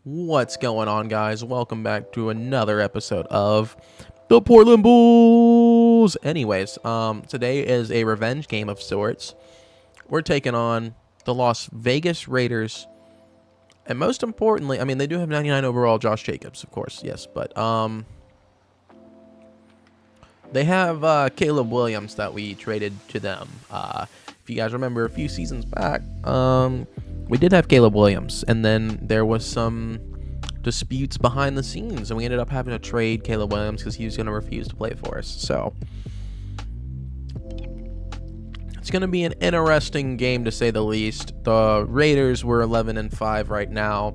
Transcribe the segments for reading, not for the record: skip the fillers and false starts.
What's going on, guys? Welcome back to another episode of the Portland Bulls. Anyways, today is a revenge game of sorts. We're taking on the Las Vegas Raiders, and most importantly, I mean, they do have 99 overall Josh Jacobs, of course, yes, but they have Caleb Williams that we traded to them. If you guys remember a few seasons back, we did have Caleb Williams, and then there was some disputes behind the scenes, and we ended up having to trade Caleb Williams because he was going to refuse to play for us. So it's going to be an interesting game, to say the least. The Raiders were 11-5 right now.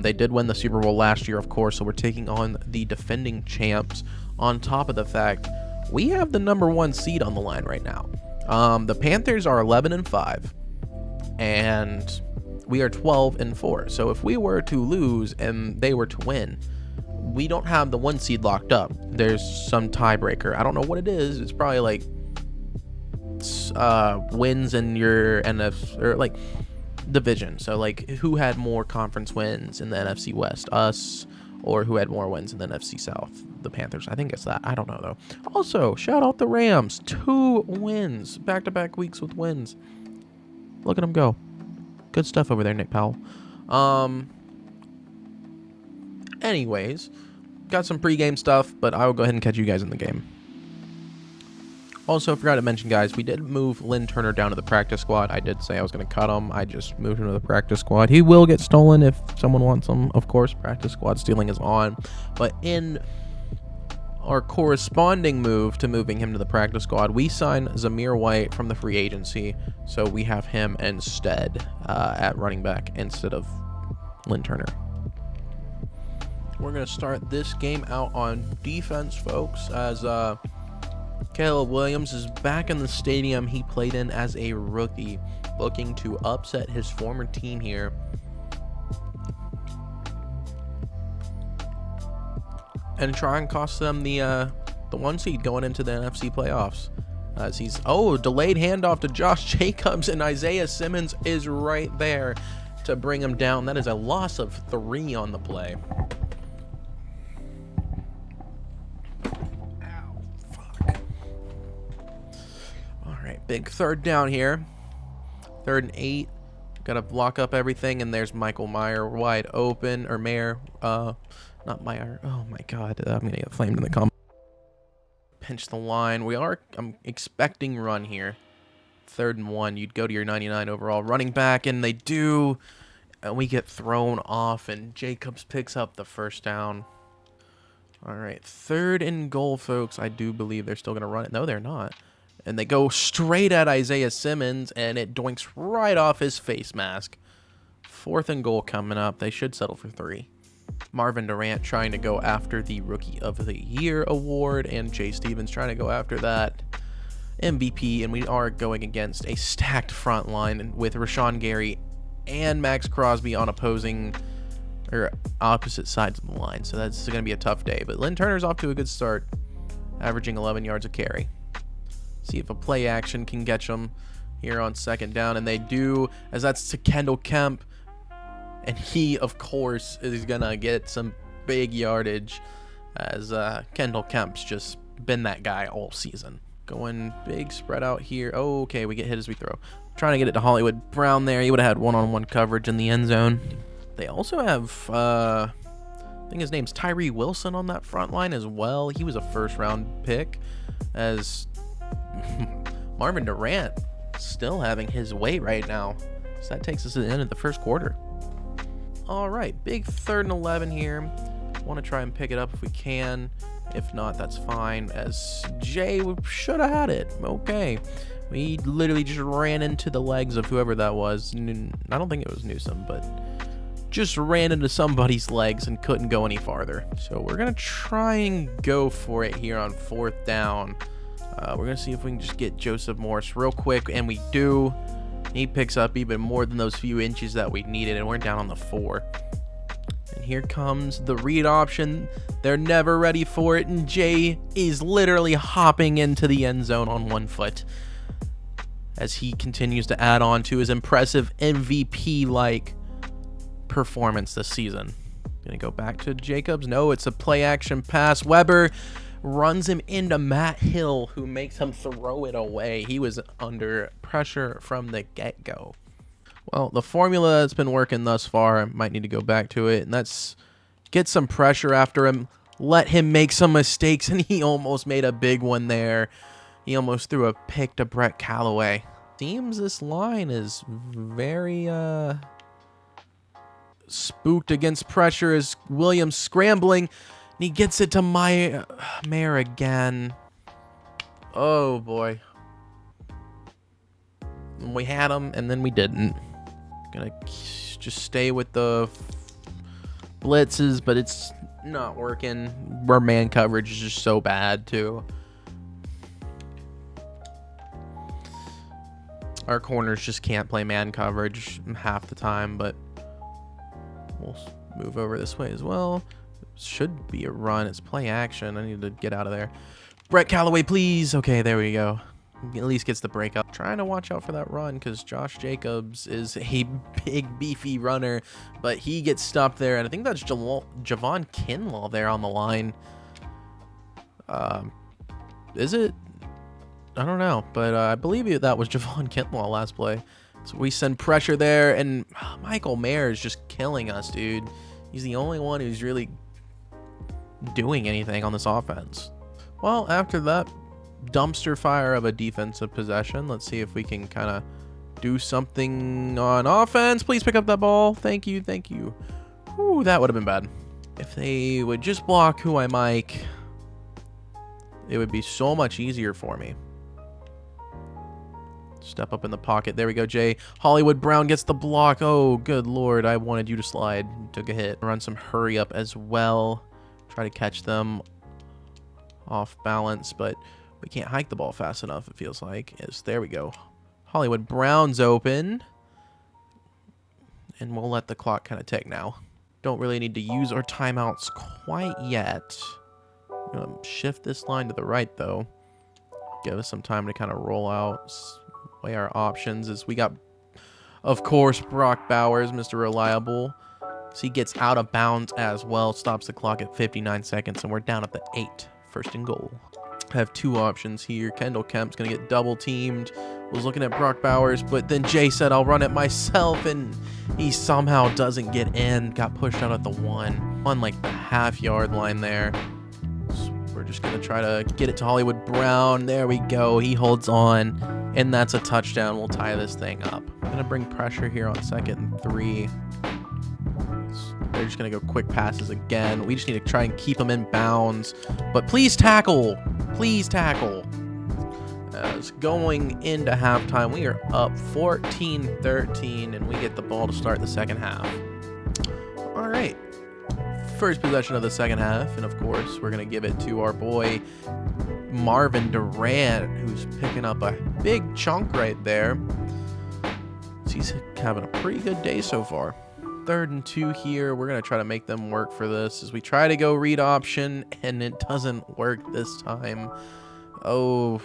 They did win the Super Bowl last year, of course, so we're taking on the defending champs. On top of the fact, we have the number one seed on the line right now. The Panthers are 11-5, and we are 12-4. So if we were to lose and they were to win, we don't have the one seed locked up. There's some tiebreaker. I don't know what it is. It's probably like wins in your NFC or like division. So like who had more conference wins in the NFC West, us, or who had more wins in the NFC South, the Panthers. I think it's that. I don't know though. Also, shout out the Rams. 2 wins, back-to-back weeks with wins. Look at them go. Good stuff over there, Nick Powell. Anyways, got some pregame stuff, but I will go ahead and catch you guys in the game. Also, forgot to mention, guys, we did move Lynn Turner down to the practice squad. I did say I was going to cut him. I just moved him to the practice squad. He will get stolen if someone wants him. Of course, practice squad stealing is on. But in our corresponding move to moving him to the practice squad, we signed Zamir White from the free agency, so we have him instead at running back instead of Lynn Turner. We're going to start this game out on defense, folks, as Caleb Williams is back in the stadium he played in as a rookie, looking to upset his former team here. And try and cost them the one seed going into the NFC playoffs. As he's delayed handoff to Josh Jacobs, and Isaiah Simmons is right there to bring him down. That is a loss of 3 on the play. Ow, fuck. All right, big third down here. 3rd and 8. Got to lock up everything, and there's Michael Mayer wide open, or Mayer. Not Meyer. Oh my God, I'm gonna get flamed in the comments. Pinch the line. I'm expecting run here. 3rd and 1. You'd go to your 99 overall running back, and they do. And we get thrown off, and Jacobs picks up the first down. All right, 3rd and goal, folks. I do believe they're still gonna run it. No, they're not. And they go straight at Isaiah Simmons, and it doinks right off his face mask. 4th and goal coming up. They should settle for 3. Marvin Durant trying to go after the Rookie of the Year award, and Jay Stevens trying to go after that MVP, and we are going against a stacked front line with Rashawn Gary and Max Crosby on opposite sides of the line, so that's going to be a tough day. But Lynn Turner's off to a good start, averaging 11 yards a carry. See if a play action can catch them here on 2nd down, and they do, as that's to Kendall Kemp. And he, of course, is going to get some big yardage, as Kendall Kemp's just been that guy all season. Going big spread out here. Oh, okay, we get hit as we throw. Trying to get it to Hollywood Brown there. He would have had one-on-one coverage in the end zone. They also have, I think his name's Tyree Wilson on that front line as well. He was a 1st-round pick, as Marvin Durant still having his way right now. So that takes us to the end of the 1st quarter. All right, big 3rd and 11 here. Want to try and pick it up if we can. If not, that's fine, as Jay should have had it. Okay. We literally just ran into the legs of whoever that was. I don't think it was Newsom, but just ran into somebody's legs and couldn't go any farther. So we're going to try and go for it here on 4th down. We're going to see if we can just get Joseph Morris real quick, and we do. He picks up even more than those few inches that we needed, and we're down on the 4. And here comes the read option. They're never ready for it, and Jay is literally hopping into the end zone on 1 foot as he continues to add on to his impressive MVP-like performance this season. Gonna go back to Jacobs. No, it's a play action pass. Weber runs him into Matt Hill, who makes him throw it away. He was under pressure from the get-go. Well, the formula that's been working thus far, I might need to go back to it, and that's get some pressure after him, let him make some mistakes, and he almost made a big one there. He almost threw a pick to Brett Callaway. Seems this line is very spooked against pressure as Williams scrambling, and he gets it to Mayer again. Oh boy. We had him, and then we didn't. Gonna just stay with the blitzes, but it's not working. Our man coverage is just so bad too. Our corners just can't play man coverage half the time, but we'll move over this way as well. Should be a run. It's play action. I need to get out of there. Brett Callaway, please. Okay, there we go. At least gets the break up. Trying to watch out for that run because Josh Jacobs is a big, beefy runner, but he gets stopped there, and I think that's Javon Kinlaw there on the line. Is it? I don't know, but I believe that was Javon Kinlaw last play. So we send pressure there, and Michael Mayer is just killing us, dude. He's the only one who's really doing anything on this offense. Well, after that dumpster fire of a defensive possession, let's see if we can kind of do something on offense. Please pick up that ball. Thank you, thank you. Ooh, that would have been bad. If they would just block who I Mike, it would be so much easier for me. Step up in the pocket. There we go, Jay. Hollywood Brown gets the block. Oh, good lord. I wanted you to slide. Took a hit. Run some hurry up as well. Try to catch them off balance, but we can't hike the ball fast enough, it feels like. There we go. Hollywood Brown's open. And we'll let the clock kind of tick now. Don't really need to use our timeouts quite yet. I'm going to shift this line to the right, though. Give us some time to kind of roll out. Weigh our options as we got, of course, Brock Bowers, Mr. Reliable. So he gets out of bounds as well. Stops the clock at 59 seconds, and we're down at the 8. First and goal. I have two options here. Kendall Kemp's going to get double teamed. Was looking at Brock Bowers, but then Jay said, I'll run it myself, and he somehow doesn't get in. Got pushed out at the 1. On like the half-yard line there. So we're just going to try to get it to Hollywood Brown. There we go. He holds on, and that's a touchdown. We'll tie this thing up. I'm going to bring pressure here on 2nd and 3. They're just going to go quick passes again. We just need to try and keep them in bounds. But please tackle. Please tackle. As going into halftime, we are up 14-13, and we get the ball to start the second half. All right. First possession of the second half, and of course, we're going to give it to our boy Marvin Durant, who's picking up a big chunk right there. He's having a pretty good day so far. 3rd and 2 here. We're going to try to make them work for this as we try to go read option, and it doesn't work this time. Oh,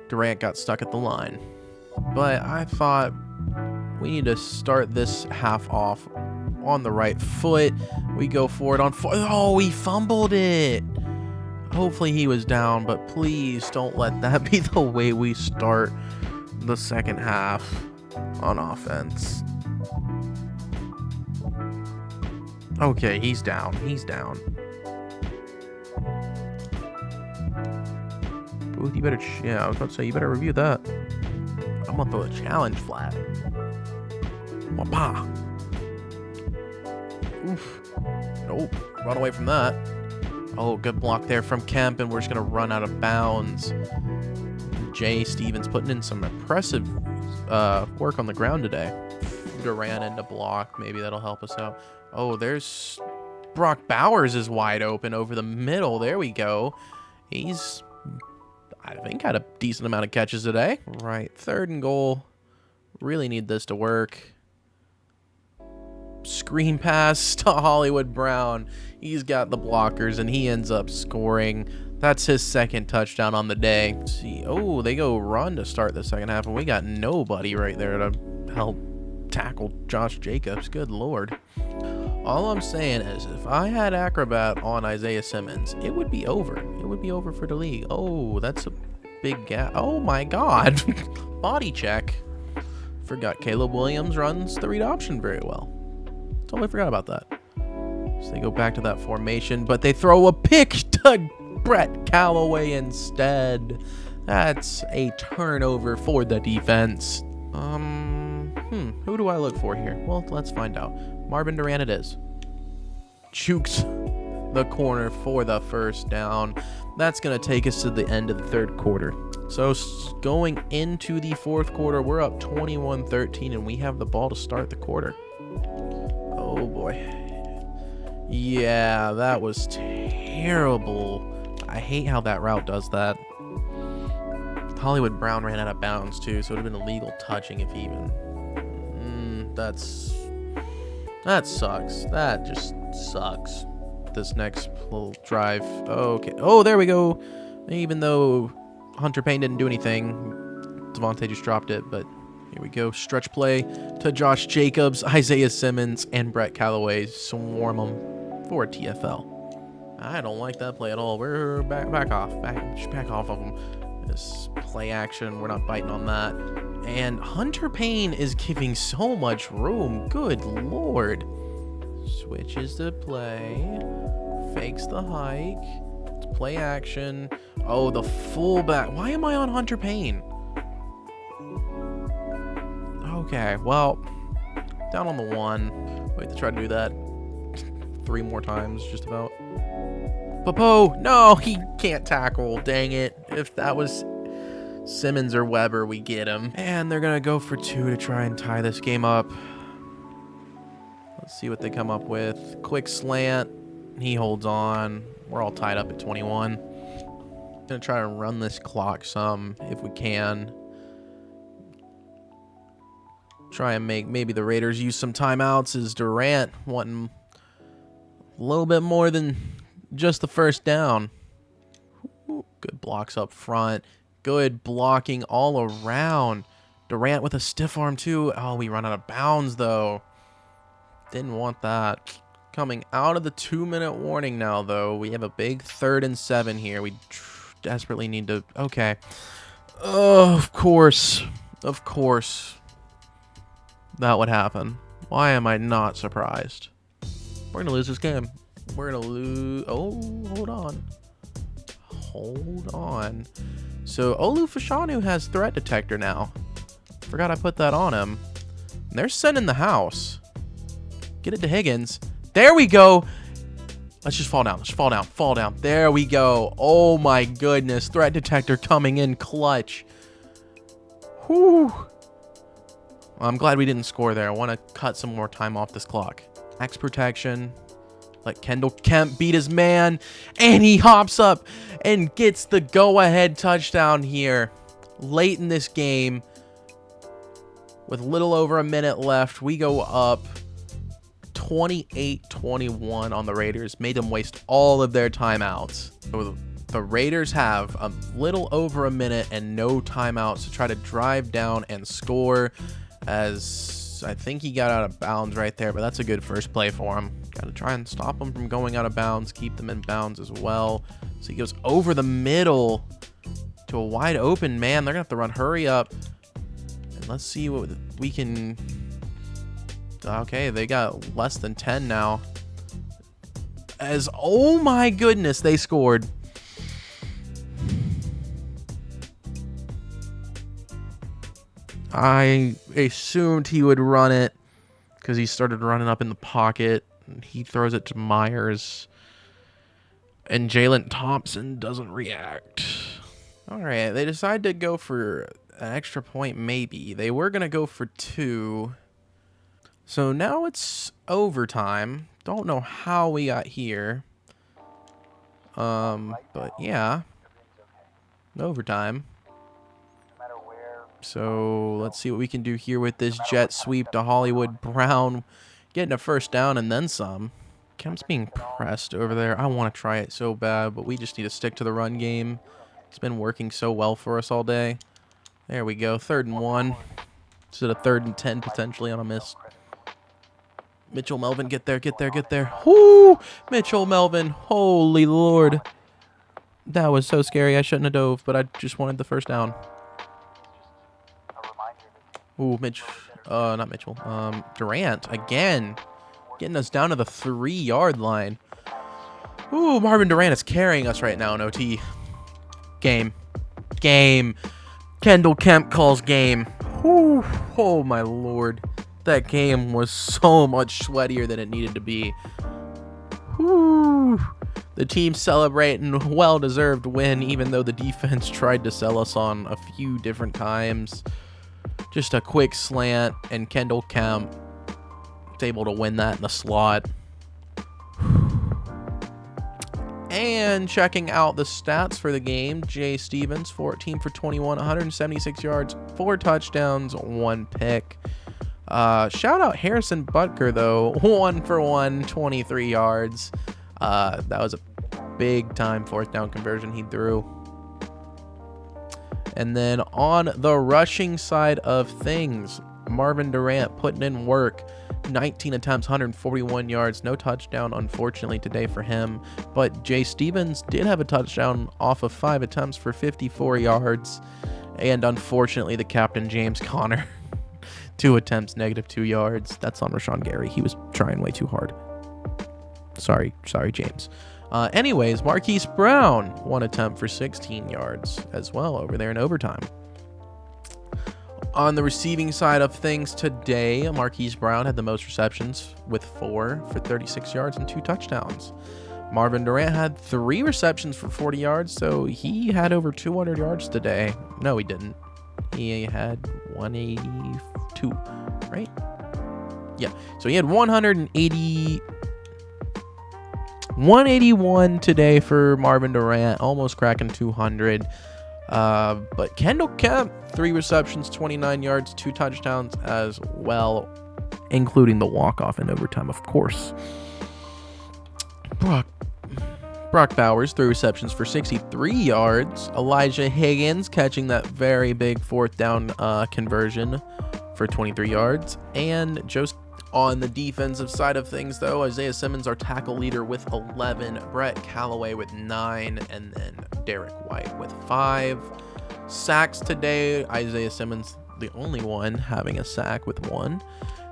Durant got stuck at the line. But I thought we need to start this half off on the right foot. We go for it on 4. Oh, he fumbled it. Hopefully he was down, but please don't let that be the way we start the second half on offense. Okay, he's down. He's down. Booth, you better... yeah, I was about to say, you better review that. I'm going to throw a challenge flat. Wapa. Oof. Nope. Run away from that. Oh, good block there from Kemp, and we're just going to run out of bounds. Jay Stevens putting in some impressive work on the ground today. Durant into block. Maybe that'll help us out. Oh, there's Brock Bowers is wide open over the middle. There we go. He's, I think, had a decent amount of catches today. Right, 3rd and goal. Really need this to work. Screen pass to Hollywood Brown. He's got the blockers, and he ends up scoring. That's his 2nd touchdown on the day. Let's see, oh, they go run to start the second half, and we got nobody right there to help tackle Josh Jacobs. Good Lord. All I'm saying is, if I had Acrobat on Isaiah Simmons, it would be over. It would be over for the league. Oh, that's a big gap. Oh my God. Body check. Forgot Caleb Williams runs the read option very well. Totally forgot about that. So they go back to that formation, but they throw a pick to Brett Callaway instead. That's a turnover for the defense. Who do I look for here? Well, let's find out. Marvin Durant it is. Jukes the corner for the first down. That's going to take us to the end of the third quarter. So going into the fourth quarter, we're up 21-13, and we have the ball to start the quarter. Oh, boy. Yeah, that was terrible. I hate how that route does that. Hollywood Brown ran out of bounds, too, so it would have been illegal touching if even. That sucks. That just sucks. This next little drive. Okay. Oh, there we go. Even though Hunter Payne didn't do anything, Devontae just dropped it, but here we go. Stretch play to Josh Jacobs, Isaiah Simmons, and Brett Callaway. Swarm them for a TFL. I don't like that play at all. We're back off of them. This play action, we're not biting on that. And Hunter Payne is giving so much room. Good Lord. Switches to play. Fakes the hike. It's play action. Oh, the fullback. Why am I on Hunter Payne? Okay, well, down on the one. Wait to try to do that 3 more times, just about. Popo, no, he can't tackle. Dang it. If that was Simmons or Weber, we get him. And they're going to go for 2 to try and tie this game up. Let's see what they come up with. Quick slant. He holds on. We're all tied up at 21. Going to try to run this clock some if we can. Try and make maybe the Raiders use some timeouts. Is Durant wanting a little bit more than just the first down. Ooh, good blocks up front. Good blocking all around. Durant with a stiff arm too. Oh, we run out of bounds though. Didn't want that. Coming out of the 2-minute warning now though. We have a big 3rd and 7 here. We desperately need to... Okay. Oh, of course. Of course. That would happen. Why am I not surprised? We're going to lose this game. We're going to lose... Oh, hold on. Hold on. So, Olu Fashanu has threat detector now. Forgot I put that on him. And they're sending the house. Get it to Higgins. There we go. Let's just fall down. Let's fall down. Fall down. There we go. Oh, my goodness. Threat detector coming in clutch. Whew. Well, I'm glad we didn't score there. I want to cut some more time off this clock. Max protection. Let Kendall Kemp beat his man. And he hops up and gets the go-ahead touchdown here. Late in this game. With little over a minute left. We go up 28-21 on the Raiders. Made them waste all of their timeouts. So the Raiders have a little over a minute and no timeouts to try to drive down and score. As I think he got out of bounds right there, but that's a good first play for him. Got to try and stop him from going out of bounds, keep them in bounds as well. So he goes over the middle to a wide open man. They're going to have to run hurry up. And let's see what we can... Okay, they got less than 10 now. As, oh my goodness, they scored. I assumed he would run it because he started running up in the pocket. He throws it to Myers. And Jalen Thompson doesn't react. All right, they decide to go for an extra point maybe. They were going to go for 2. So now it's overtime. Don't know how we got here. But yeah. Overtime. So let's see what we can do here with this jet sweep to Hollywood Brown. Getting a first down and then some. Kemp's being pressed over there. I want to try it so bad, but we just need to stick to the run game. It's been working so well for us all day. There we go. 3rd and 1. Is it a 3rd and 10 potentially on a miss? Mitchell Melvin, get there, get there, get there. Whoo! Mitchell Melvin, holy Lord. That was so scary. I shouldn't have dove, but I just wanted the first down. Ooh, not Mitchell. Durant, again. Getting us down to the 3-yard line. Ooh, Marvin Durant is carrying us right now in OT. Game. Kendall Kemp calls game. Whew. Oh, my Lord. That game was so much sweatier than it needed to be. Whew. The team celebrating a well-deserved win, even though the defense tried to sell us on a few different times. Just a quick slant, and Kendall Kemp is able to win that in the slot. And checking out the stats for the game, Jay Stevens, 14 for 21, 176 yards, 4 touchdowns, 1 pick. Shout out Harrison Butker, though, 1 for 1, 23 yards. That was a big-time 4th down conversion he threw. And then on the rushing side of things, Marvin Durant putting in work. 19 attempts, 141 yards, no touchdown, unfortunately, today for him. But Jay Stevens did have a touchdown off of 5 attempts for 54 yards. And unfortunately, the captain, James Conner, 2 attempts, -2 yards. That's on Rashawn Gary. He was trying way too hard. Sorry, James. Anyways, Marquise Brown, 1 attempt for 16 yards as well over there in overtime. On the receiving side of things today, Marquise Brown had the most receptions with 4 for 36 yards and 2 touchdowns. Marvin Durant had 3 receptions for 40 yards, so he had over 200 yards today. No, he didn't. He had 182, right? Yeah, so he had 181 today for Marvin Durant, almost cracking 200. But Kendall Kemp, 3 receptions, 29 yards, 2 touchdowns as well, including the walk-off in overtime, of course. Brock Bowers, 3 receptions for 63 yards. Elijah Higgins catching that very big 4th down conversion for 23 yards. And just on the defensive side of things, though, Isaiah Simmons, our tackle leader, with 11. Brett Callaway with 9. And then Derek White with 5. Sacks today, Isaiah Simmons, the only one having a sack with 1.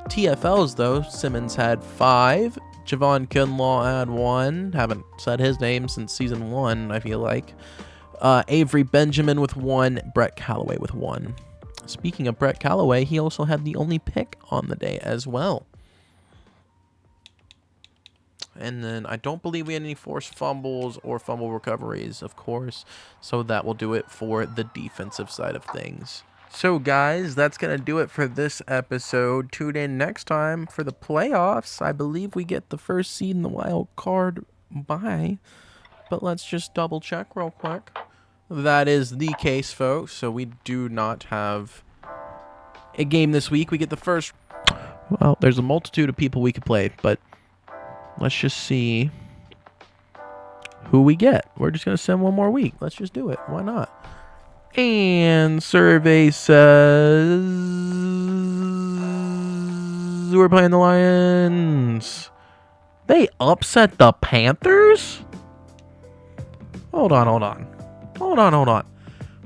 TFLs, though, Simmons had 5. Javon Kinlaw had 1. Haven't said his name since season 1, I feel like. Avery Benjamin with 1. Brett Callaway with 1. Speaking of Brett Callaway, he also had the only pick on the day as well. And then I don't believe we had any forced fumbles or fumble recoveries, of course. So that will do it for the defensive side of things. So, guys, that's going to do it for this episode. Tune in next time for the playoffs. I believe we get the first seed in the wild card bye. But let's just double check real quick. That is the case, folks. So we do not have a game this week. We get the first. Well, there's a multitude of people we could play, but let's just see who we get. We're just going to send one more week. Let's just do it. Why not? And survey says we're playing the Lions. They upset the Panthers? Hold on.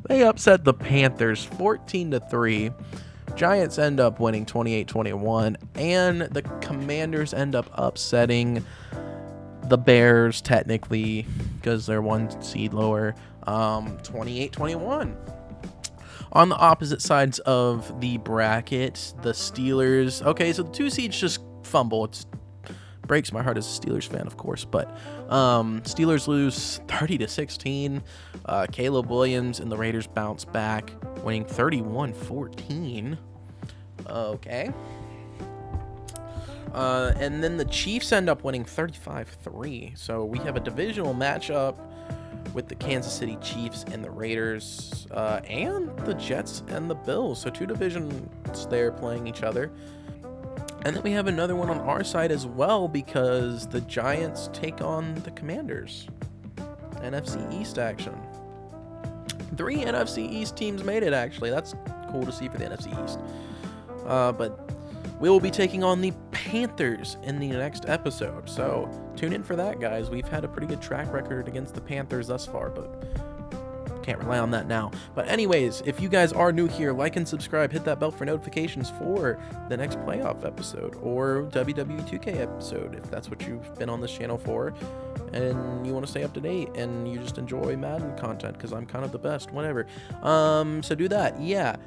They upset the Panthers 14-3. Giants end up winning 28-21. And the Commanders end up upsetting the Bears, technically, because they're 1 seed lower, 28-21. On the opposite sides of the bracket, the Steelers. Okay, so the 2 seeds just fumble. It breaks my heart as a Steelers fan, of course, but Steelers lose 30-16. Caleb Williams and the Raiders bounce back, winning 31-14. Okay. And then the Chiefs end up winning 35-3. So we have a divisional matchup with the Kansas City Chiefs and the Raiders, and the Jets and the Bills. So 2 divisions there playing each other. And then we have another one on our side as well, because the Giants take on the Commanders. NFC East action. 3 NFC East teams made it, actually. That's cool to see for the NFC East. But we will be taking on the Panthers in the next episode. So tune in for that, guys. We've had a pretty good track record against the Panthers thus far, but can't rely on that now. But anyways, if you guys are new here, like and subscribe, hit that bell for notifications for the next playoff episode or WWE 2K episode, if that's what you've been on this channel for and you want to stay up to date and you just enjoy Madden content, because I'm kind of the best, whatever. So do that. Yeah.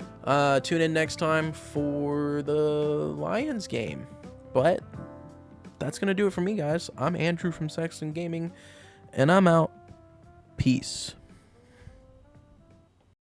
Tune in next time for the Lions game. But that's gonna do it for me, guys. I'm Andrew from Sexton Gaming, and I'm out. Peace.